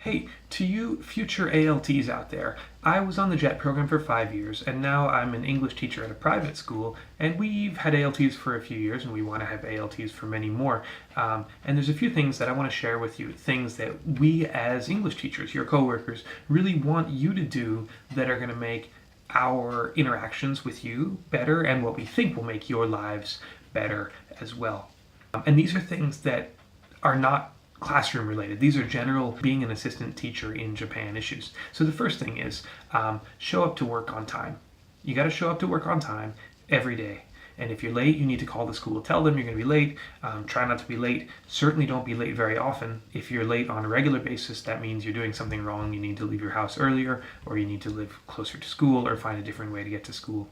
Hey, to you future ALTs out there, I was on the JET program for 5 years, and now I'm an English teacher at a private school, and we've had ALTs for a few years, and we want to have ALTs for many more. And there's a few things that I want to share with you, things that we as English teachers, your coworkers, really want you to do that are going to make our interactions with you better, and what we think will make your lives better as well. And these are things that are not classroom related. These are general being an assistant teacher in Japan issues. So the first thing is show up to work on time. You got to show up to work on time every day. And if you're late, you need to call the school. Tell them you're going to be late. Try not to be late. Certainly don't be late very often. If you're late on a regular basis, that means you're doing something wrong. You need to leave your house earlier, or you need to live closer to school, or find a different way to get to school.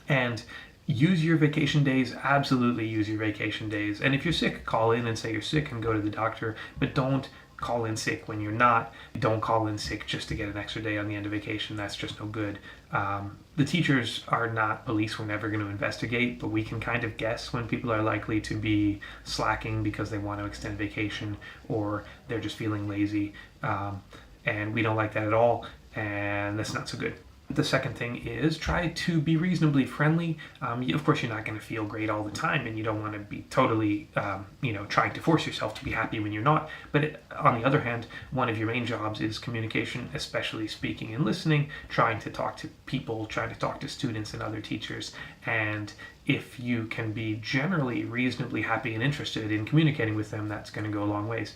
And use your vacation days. Absolutely use your vacation days. And if you're sick, call in and say you're sick and go to the doctor. But don't call in sick when you're not. Don't call in sick just to get an extra day on the end of vacation. That's just no good. The teachers are not police. We're never going to investigate, but we can kind of guess when people are likely to be slacking because they want to extend vacation, or they're just feeling lazy. And we don't like that at all, and that's not so good. The second thing is try to be reasonably friendly. Of course, you're not going to feel great all the time, and you don't want to be totally, trying to force yourself to be happy when you're not. But on the other hand, one of your main jobs is communication, especially speaking and listening, trying to talk to people, trying to talk to students and other teachers. And if you can be generally reasonably happy and interested in communicating with them, that's going to go a long ways.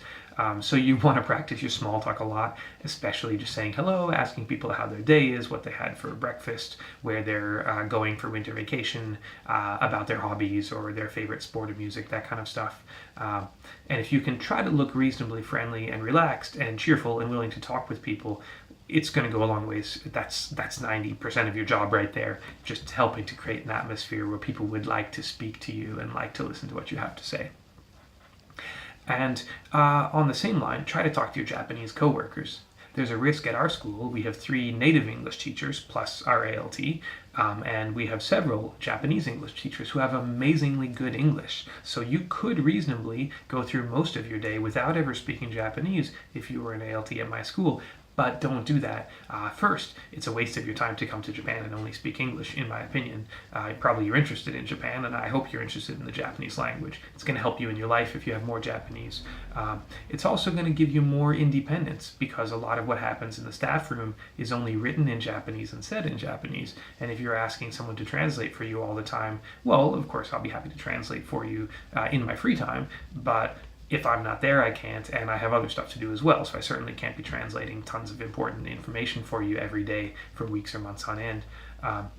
So you want to practice your small talk a lot, especially just saying hello, asking people how their day is, what they had for breakfast, where they're going for winter vacation, about their hobbies or their favorite sport or music, that kind of stuff. And if you can try to look reasonably friendly and relaxed and cheerful and willing to talk with people, it's going to go a long ways. That's 90% of your job right there, just helping to create an atmosphere where people would like to speak to you and like to listen to what you have to say. And on the same line, try to talk to your Japanese coworkers. There's a risk at our school. We have 3 native English teachers plus our ALT, and we have several Japanese English teachers who have amazingly good English. So you could reasonably go through most of your day without ever speaking Japanese if you were an ALT at my school. But don't do that. First, it's a waste of your time to come to Japan and only speak English, in my opinion. Probably you're interested in Japan, and I hope you're interested in the Japanese language. It's going to help you in your life if you have more Japanese. It's also going to give you more independence, because a lot of what happens in the staff room is only written in Japanese and said in Japanese. And if you're asking someone to translate for you all the time, well, of course, I'll be happy to translate for you in my free time, but if I'm not there, I can't, and I have other stuff to do as well, so I certainly can't be translating tons of important information for you every day for weeks or months on end. And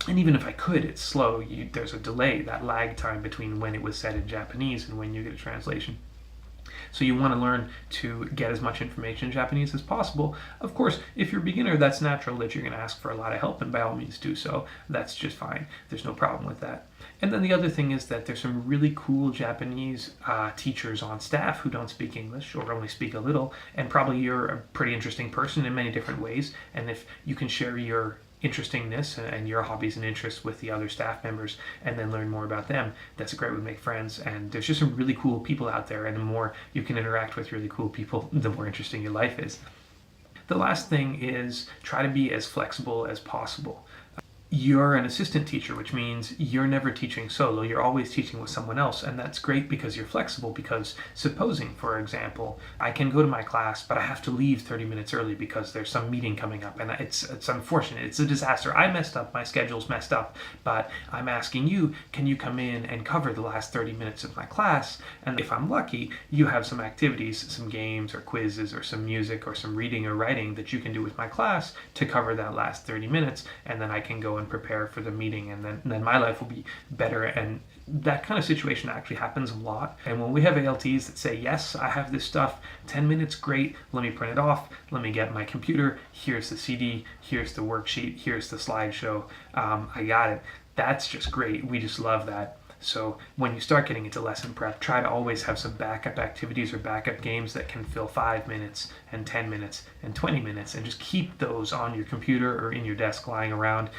even if I could, it's slow. There's a delay, that lag time between when it was said in Japanese and when you get a translation. So you want to learn to get as much information in Japanese as possible. Of course, if you're a beginner, that's natural that you're going to ask for a lot of help, and by all means do so. That's just fine. There's no problem with that. And then the other thing is that there's some really cool Japanese teachers on staff who don't speak English or only speak a little, and probably you're a pretty interesting person in many different ways. And if you can share your interestingness and your hobbies and interests with the other staff members and then learn more about them, that's a great way to make friends. And there's just some really cool people out there, and the more you can interact with really cool people, the more interesting your life is. The last thing is try to be as flexible as possible. You're an assistant teacher, which means you're never teaching solo. You're always teaching with someone else, and that's great because you're flexible. Because supposing, for example, I can go to my class, but I have to leave 30 minutes early because there's some meeting coming up, and it's unfortunate. It's a disaster. I messed up. My schedule's messed up, but I'm asking you, can you come in and cover the last 30 minutes of my class? And if I'm lucky, you have some activities, some games or quizzes or some music or some reading or writing that you can do with my class to cover that last 30 minutes, and then I can go and prepare for the meeting, and then my life will be better. And that kind of situation actually happens a lot. And when we have ALTs that say, yes, I have this stuff, 10 minutes, great, let me print it off, let me get my computer, here's the CD, here's the worksheet, here's the slideshow, I got it. That's just great. We just love that. So when you start getting into lesson prep, try to always have some backup activities or backup games that can fill 5 minutes and 10 minutes and 20 minutes, and just keep those on your computer or in your desk lying around.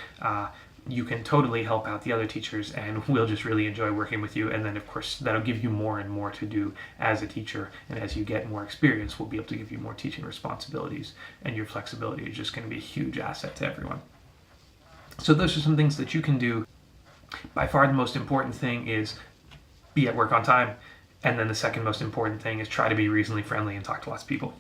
you can totally help out the other teachers, and we'll just really enjoy working with you. And then, of course, that'll give you more and more to do as a teacher. And as you get more experience, we'll be able to give you more teaching responsibilities, and your flexibility is just going to be a huge asset to everyone. So those are some things that you can do. By far the most important thing is be at work on time. And then the second most important thing is try to be reasonably friendly and talk to lots of people.